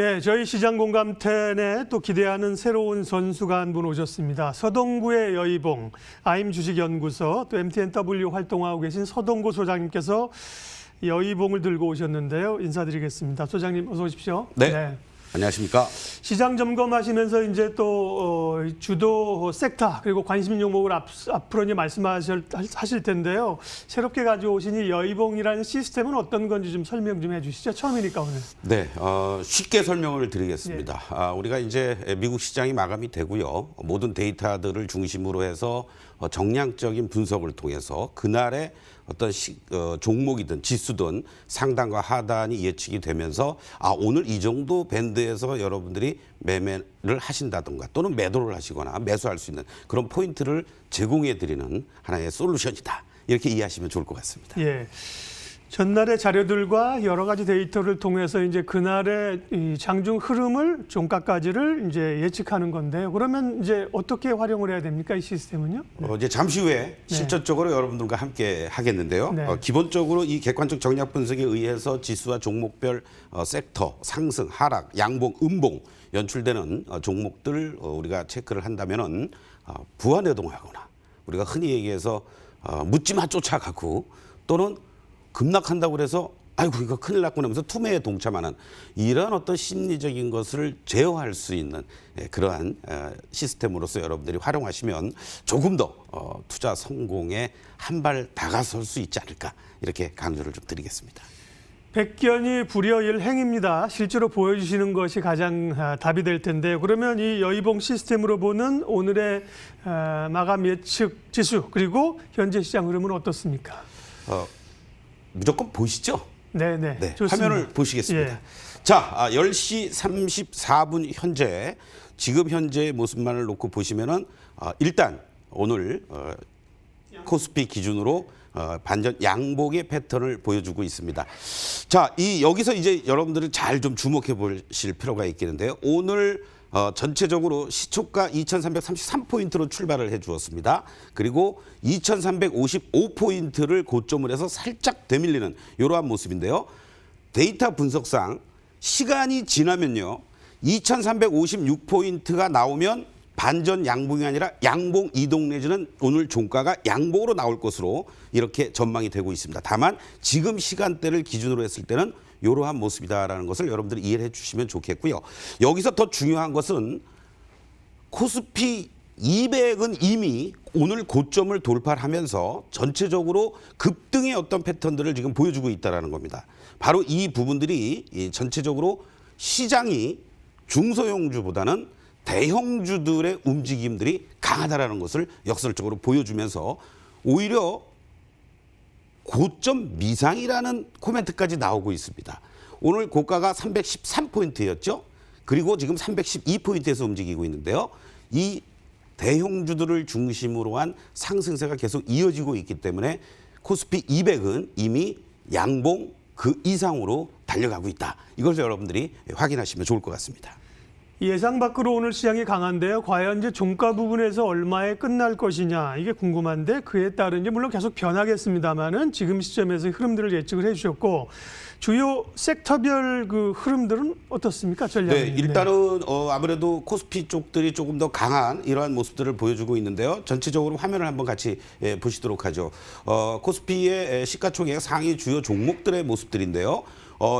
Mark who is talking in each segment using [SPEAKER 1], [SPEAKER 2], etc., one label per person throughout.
[SPEAKER 1] 예, 저희 시장공감텐에 또 기대하는 새로운 선수가 한 분 오셨습니다. 서동구의 여의봉, 아임 주식연구소, 또 MTNW 활동하고 계신 서동구 소장님께서 여의봉을 들고 오셨는데요. 인사드리겠습니다. 소장님 어서 오십시오.
[SPEAKER 2] 네. 안녕하십니까.
[SPEAKER 1] 시장 점검하시면서 이제 또 주도 섹터 그리고 관심 종목을 앞으로 이제 말씀하실 텐데요. 새롭게 가져오신 이 여의봉이라는 시스템은 어떤 건지 좀 설명 좀 해주시죠. 처음이니까 오늘.
[SPEAKER 2] 네, 쉽게 설명을 드리겠습니다. 우리가 이제 미국 시장이 마감이 되고요. 모든 데이터들을 중심으로 해서 정량적인 분석을 통해서 그날의 어떤 종목이든 지수든 상단과 하단이 예측이 되면서 오늘 이 정도 밴드에서 여러분들이 매매를 하신다든가 또는 매도를 하시거나 매수할 수 있는 그런 포인트를 제공해 드리는 하나의 솔루션이다. 이렇게 이해하시면 좋을 것 같습니다.
[SPEAKER 1] 예. 전날의 자료들과 여러 가지 데이터를 통해서 이제 그날의 이 장중 흐름을 종가까지를 이제 예측하는 건데요. 그러면 이제 어떻게 활용을 해야 됩니까? 이 시스템은요?
[SPEAKER 2] 이제 잠시 후에 실질적으로 여러분들과 함께 하겠는데요.
[SPEAKER 1] 네.
[SPEAKER 2] 기본적으로 이 객관적 정략 분석에 의해서 지수와 종목별 섹터, 상승, 하락, 양봉, 음봉 연출되는 종목들 우리가 체크를 한다면은 부안해동하거나 우리가 흔히 얘기해서 묻지마 쫓아가고 또는 급락한다고 그래서 아이고 이거 큰일 났구나 하면서 투매에 동참하는 이런 어떤 심리적인 것을 제어할 수 있는 그러한 시스템으로서 여러분들이 활용하시면 조금 더 투자 성공에 한 발 다가설 수 있지 않을까 이렇게 강조를 좀 드리겠습니다.
[SPEAKER 1] 백견이 불여일행입니다. 실제로 보여주시는 것이 가장 답이 될 텐데요. 그러면 이 여의봉 시스템으로 보는 오늘의 마감 예측 지수 그리고 현재 시장 흐름은 어떻습니까?
[SPEAKER 2] 무조건 보시죠.
[SPEAKER 1] 네네.
[SPEAKER 2] 네,
[SPEAKER 1] 좋습니다.
[SPEAKER 2] 화면을 보시겠습니다.
[SPEAKER 1] 예.
[SPEAKER 2] 자, 10시 34분 현재 지금 현재의 모습만을 놓고 보시면은 일단 오늘 코스피 기준으로 반전 양봉의 패턴을 보여주고 있습니다. 자, 여기서 이제 여러분들이 잘 좀 주목해 보실 필요가 있겠는데요. 오늘 전체적으로 시초가 2333포인트로 출발을 해 주었습니다. 그리고 2355포인트를 고점을 해서 살짝 되밀리는 이러한 모습인데요. 데이터 분석상 시간이 지나면요. 2356포인트가 나오면 반전 양봉이 아니라 양봉 이동 내지는 오늘 종가가 양봉으로 나올 것으로 이렇게 전망이 되고 있습니다. 다만 지금 시간대를 기준으로 했을 때는 이러한 모습이다라는 것을 여러분들이 이해를 해주시면 좋겠고요. 여기서 더 중요한 것은 코스피 200은 이미 오늘 고점을 돌파하면서 전체적으로 급등의 어떤 패턴들을 지금 보여주고 있다는 겁니다. 바로 이 부분들이 전체적으로 시장이 중소형주보다는 대형주들의 움직임들이 강하다라는 것을 역설적으로 보여주면서 오히려 고점 미상이라는 코멘트까지 나오고 있습니다. 오늘 고가가 313포인트였죠. 그리고 지금 312포인트에서 움직이고 있는데요. 이 대형주들을 중심으로 한 상승세가 계속 이어지고 있기 때문에 코스피 200은 이미 양봉 그 이상으로 달려가고 있다. 이걸 여러분들이 확인하시면 좋을 것 같습니다.
[SPEAKER 1] 예상 밖으로 오늘 시장이 강한데요. 과연 이제 종가 부분에서 얼마에 끝날 것이냐 이게 궁금한데 그에 따른 이제 물론 계속 변하겠습니다만은 지금 시점에서 흐름들을 예측을 해주셨고 주요 섹터별 그 흐름들은 어떻습니까? 전략이?
[SPEAKER 2] 네, 일단은 아무래도 코스피 쪽들이 조금 더 강한 이러한 모습들을 보여주고 있는데요. 전체적으로 화면을 한번 같이 보시도록 하죠. 코스피의 시가총액 상위 주요 종목들의 모습들인데요.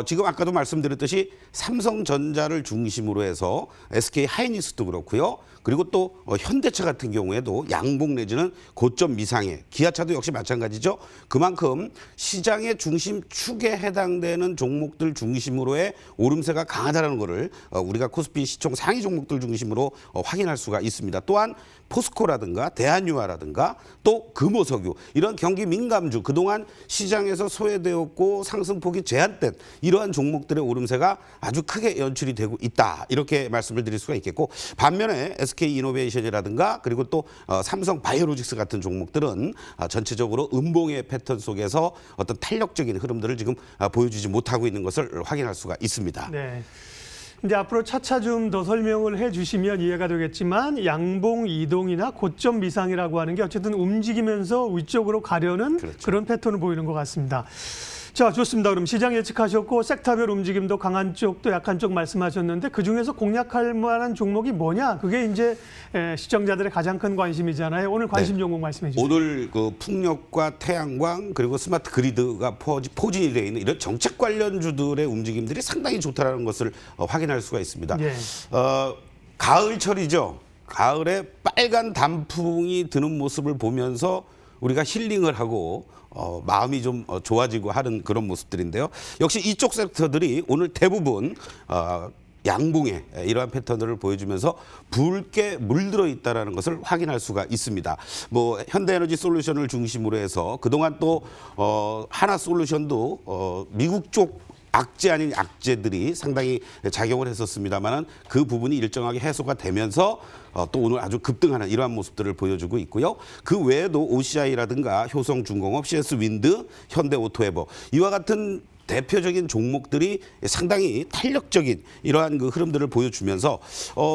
[SPEAKER 2] 지금 아까도 말씀드렸듯이 삼성전자를 중심으로 해서 SK 하이닉스도 그렇고요. 그리고 또 현대차 같은 경우에도 양봉 내지는 고점 미상의 기아차도 역시 마찬가지죠. 그만큼 시장의 중심축에 해당되는 종목들 중심으로의 오름세가 강하다는 것을 우리가 코스피 시총 상위 종목들 중심으로 확인할 수가 있습니다. 또한 포스코라든가 대한유화라든가 또 금호석유 이런 경기 민감주 그동안 시장에서 소외되었고 상승폭이 제한된 이러한 종목들의 오름세가 아주 크게 연출이 되고 있다. 이렇게 말씀을 드릴 수가 있겠고 반면에 SK이노베이션이라든가 그리고 또 삼성바이오로직스 같은 종목들은 전체적으로 음봉의 패턴 속에서 어떤 탄력적인 흐름들을 지금 보여주지 못하고 있는 것을 확인할 수가 있습니다.
[SPEAKER 1] 네. 이제 앞으로 차차 좀 더 설명을 해주시면 이해가 되겠지만 양봉 이동이나 고점 미상이라고 하는 게 어쨌든 움직이면서 위쪽으로 가려는
[SPEAKER 2] 그렇죠.
[SPEAKER 1] 그런 패턴을 보이는 것 같습니다. 자, 좋습니다. 그럼 시장 예측하셨고 섹터별 움직임도 강한 쪽도 약한 쪽 말씀하셨는데 그중에서 공략할 만한 종목이 뭐냐? 그게 이제 시청자들의 가장 큰 관심이잖아요. 오늘 관심 종목 말씀해 주세요.
[SPEAKER 2] 오늘 그 풍력과 태양광 그리고 스마트 그리드가 포진이 되어 있는 이런 정책 관련주들의 움직임들이 상당히 좋다라는 것을 확인할 수가 있습니다.
[SPEAKER 1] 예.
[SPEAKER 2] 가을철이죠. 가을에 빨간 단풍이 드는 모습을 보면서 우리가 힐링을 하고 마음이 좀 좋아지고 하는 그런 모습들인데요. 역시 이쪽 섹터들이 오늘 대부분 양봉의 이러한 패턴들을 보여주면서 붉게 물들어 있다는 것을 확인할 수가 있습니다. 뭐 현대에너지 솔루션을 중심으로 해서 그동안 또 하나솔루션도 미국 쪽 악재 아닌 악재들이 상당히 작용을 했었습니다만은 그 부분이 일정하게 해소가 되면서 또 오늘 아주 급등하는 이러한 모습들을 보여주고 있고요. 그 외에도 OCI라든가 효성중공업, CS윈드, 현대오토에버 이와 같은 대표적인 종목들이 상당히 탄력적인 이러한 그 흐름들을 보여주면서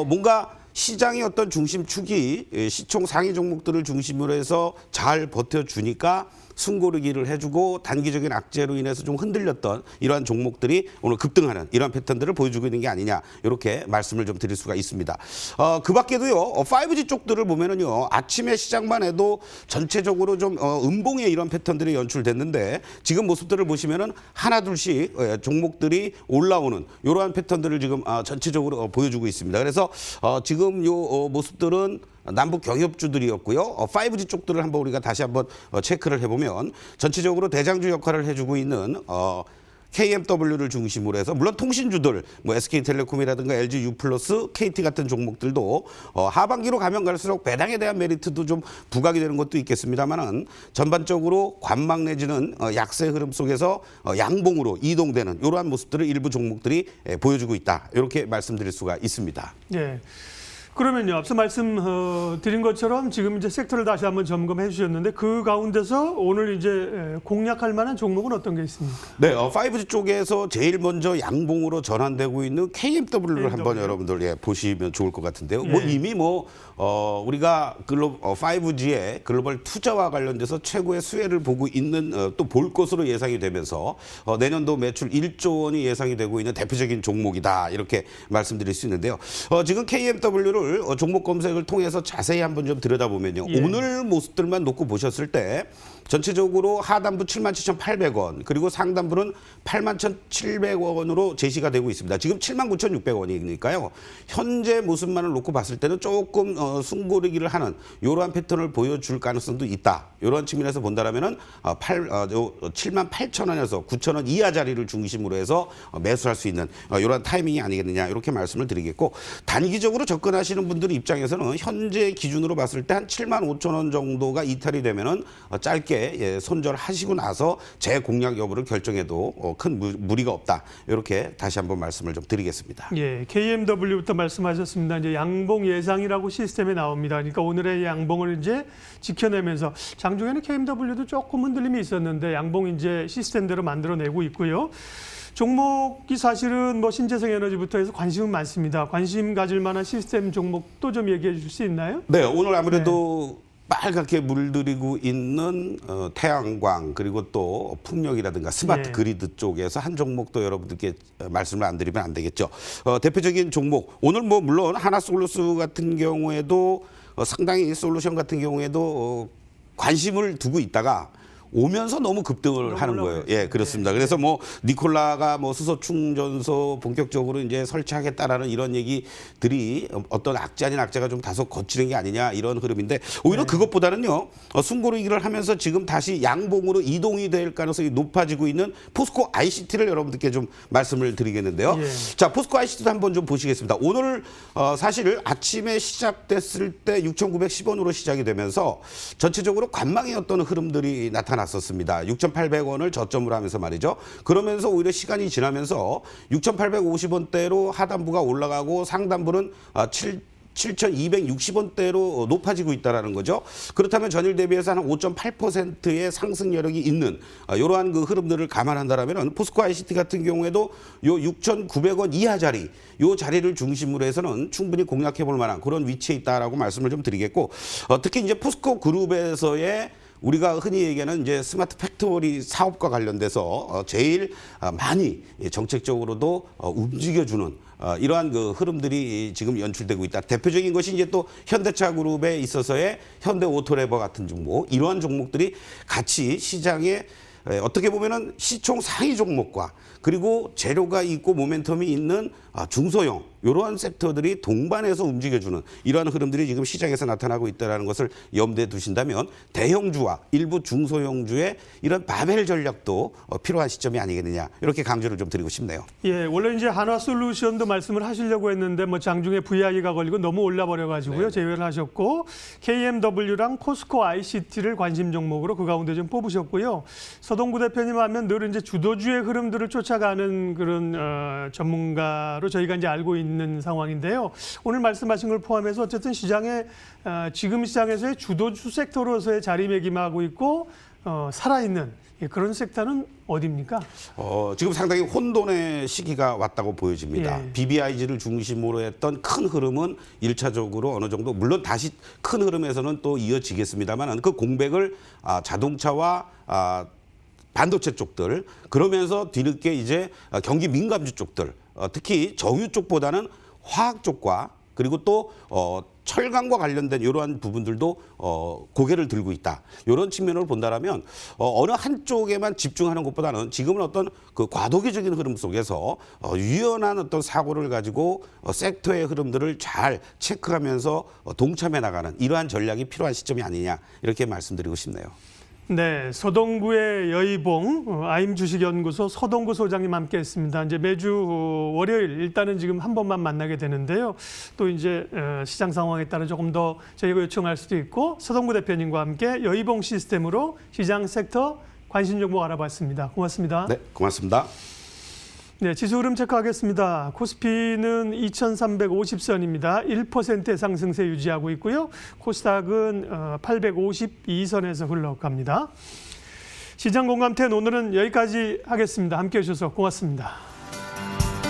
[SPEAKER 2] 뭔가 시장의 어떤 중심축이 시총 상위 종목들을 중심으로 해서 잘 버텨주니까 숨고르기를 해주고 단기적인 악재로 인해서 좀 흔들렸던 이러한 종목들이 오늘 급등하는 이러한 패턴들을 보여주고 있는 게 아니냐 이렇게 말씀을 좀 드릴 수가 있습니다. 그 밖에도요 5G 쪽들을 보면은요 아침에 시장만 해도 전체적으로 좀 음봉의 이런 패턴들이 연출됐는데 지금 모습들을 보시면은 하나 둘씩 종목들이 올라오는 이러한 패턴들을 지금 전체적으로 보여주고 있습니다. 그래서 지금 요 모습들은 남북 경협주들이었고요. 5G 쪽들을 한번 우리가 다시 한번 체크를 해보면 전체적으로 대장주 역할을 해주고 있는 KMW를 중심으로 해서 물론 통신주들 뭐 SK텔레콤이라든가 LG U+, KT 같은 종목들도 하반기로 가면 갈수록 배당에 대한 메리트도 좀 부각이 되는 것도 있겠습니다만은 전반적으로 관망 내지는 약세 흐름 속에서 양봉으로 이동되는 이러한 모습들을 일부 종목들이 보여주고 있다. 이렇게 말씀드릴 수가 있습니다.
[SPEAKER 1] 예. 그러면요, 앞서 말씀드린 것처럼 지금 이제 섹터를 다시 한번 점검해 주셨는데 그 가운데서 오늘 이제 공략할 만한 종목은 어떤 게 있습니까?
[SPEAKER 2] 네, 5G 쪽에서 제일 먼저 양봉으로 전환되고 있는 KMW를 한번 여러분들 보시면 좋을 것 같은데요. 뭐 이미 우리가 5G의 글로벌 투자와 관련돼서 최고의 수혜를 보고 있는 또 볼 것으로 예상이 되면서 내년도 매출 1조 원이 예상이 되고 있는 대표적인 종목이다 이렇게 말씀드릴 수 있는데요. 지금 KMW를 종목 검색을 통해서 자세히 한번 좀 들여다보면요. 오늘 모습들만 놓고 보셨을 때 전체적으로 하단부 77,800원 그리고 상단부는 81,700원으로 제시가 되고 있습니다. 지금 79,600원이니까요. 현재 모습만을 놓고 봤을 때는 조금 숨고르기를 하는 이러한 패턴을 보여줄 가능성도 있다. 이런 측면에서 본다면은 78,000원에서 9,000원 이하 자리를 중심으로 해서 매수할 수 있는 이러한 타이밍이 아니겠느냐 이렇게 말씀을 드리겠고 단기적으로 접근하시는 분들 입장에서는 현재 기준으로 봤을 때 한 75,000원 정도가 이탈이 되면은 짧게 손절하시고 나서 재공략 여부를 결정해도 큰 무리가 없다. 이렇게 다시 한번 말씀을 좀 드리겠습니다.
[SPEAKER 1] 예, KMW부터 말씀하셨습니다. 이제 양봉 예상이라고 시스템에 나옵니다. 그러니까 오늘의 양봉을 이제 지켜내면서 장중에는 KMW도 조금 흔들림이 있었는데 양봉 이제 시스템대로 만들어내고 있고요. 종목이 사실은 뭐 신재생 에너지부터 해서 관심은 많습니다. 관심 가질 만한 시스템 종목도 좀 얘기해 주실 수 있나요?
[SPEAKER 2] 네, 오늘 아무래도 빨갛게 물들이고 있는 태양광 그리고 또 풍력이라든가 스마트 그리드 쪽에서 한 종목도 여러분들께 말씀을 안 드리면 안 되겠죠. 대표적인 종목 오늘 뭐 물론 하나솔루스 같은 경우에도 상당히 솔루션 같은 경우에도 관심을 두고 있다가 오면서 너무 급등을 하는 거예요. 예, 그렇습니다. 그래서 뭐 니콜라가 뭐 수소 충전소 본격적으로 이제 설치하겠다라는 이런 얘기들이 어떤 악재 아닌 악재가 좀 다소 거치는 게 아니냐 이런 흐름인데 오히려 그것보다는요. 숨고르기를 하면서 지금 다시 양봉으로 이동이 될 가능성이 높아지고 있는 포스코 ICT를 여러분들께 좀 말씀을 드리겠는데요. 자, 포스코 ICT도 한번 좀 보시겠습니다. 오늘 사실 아침에 시작됐을 때 6,910원으로 시작이 되면서 전체적으로 관망의 어떤 흐름들이 나타났었습니다. 6,800원을 저점으로 하면서 말이죠. 그러면서 오히려 시간이 지나면서 6,850원대로 하단부가 올라가고 상단부는 7,260원대로 높아지고 있다는 거죠. 그렇다면 전일 대비해서 한 5.8%의 상승 여력이 있는 이러한 그 흐름들을 감안한다면 포스코 ICT 같은 경우에도 요 6,900원 이하 자리, 요 자리를 중심으로 해서는 충분히 공략해 볼 만한 그런 위치에 있다라고 말씀을 좀 드리겠고 특히 이제 포스코 그룹에서의 우리가 흔히 얘기하는 이제 스마트 팩토리 사업과 관련돼서 제일 많이 정책적으로도 움직여주는 이러한 그 흐름들이 지금 연출되고 있다. 대표적인 것이 이제 또 현대차 그룹에 있어서의 현대오토레버 같은 종목, 이러한 종목들이 같이 시장에 어떻게 보면은 시총 상위 종목과 그리고 재료가 있고 모멘텀이 있는 중소형 이러한 섹터들이 동반해서 움직여주는 이러한 흐름들이 지금 시장에서 나타나고 있다는 것을 염두에 두신다면 대형주와 일부 중소형주의 이런 바벨 전략도 필요한 시점이 아니겠느냐 이렇게 강조를 좀 드리고 싶네요.
[SPEAKER 1] 예, 원래 이제 한화솔루션도 말씀을 하시려고 했는데 뭐 장중에 VI가 걸리고 너무 올라버려가지고요. 제외를 하셨고 KMW랑 포스코 ICT를 관심 종목으로 그 가운데 좀 뽑으셨고요. 서동구 대표님 하면 늘 이제 주도주의 흐름들을 쫓아가는 그런 전문가로 저희가 이제 알고 있는 상황인데요. 오늘 말씀하신 걸 포함해서 어쨌든 시장에 지금 시장에서의 주도주 섹터로서의 자리매김하고 있고 살아있는 그런 섹터는 어디입니까?
[SPEAKER 2] 지금 상당히 혼돈의 시기가 왔다고 보여집니다.
[SPEAKER 1] 예.
[SPEAKER 2] BBIG를 중심으로 했던 큰 흐름은 일차적으로 어느 정도 물론 다시 큰 흐름에서는 또 이어지겠습니다만 그 공백을 자동차와 반도체 쪽들 그러면서 뒤늦게 이제 경기 민감주 쪽들 특히 정유 쪽보다는 화학 쪽과 그리고 또 철강과 관련된 이러한 부분들도 고개를 들고 있다. 이런 측면으로 본다라면 어느 한쪽에만 집중하는 것보다는 지금은 어떤 그 과도기적인 흐름 속에서 유연한 어떤 사고를 가지고 섹터의 흐름들을 잘 체크하면서 동참해 나가는 이러한 전략이 필요한 시점이 아니냐 이렇게 말씀드리고 싶네요.
[SPEAKER 1] 네, 서동구의 여의봉 아임주식연구소 서동구 소장님 함께했습니다. 이제 매주 월요일 일단은 지금 한 번만 만나게 되는데요. 또 이제 시장 상황에 따라 조금 더 저희가 요청할 수도 있고 서동구 대표님과 함께 여의봉 시스템으로 시장 섹터 관심 종목 알아봤습니다. 고맙습니다.
[SPEAKER 2] 네, 고맙습니다.
[SPEAKER 1] 네, 지수 흐름 체크하겠습니다. 코스피는 2,350선입니다. 1%의 상승세 유지하고 있고요. 코스닥은 852선에서 흘러갑니다. 시장 공감텐 오늘은 여기까지 하겠습니다. 함께해 주셔서 고맙습니다.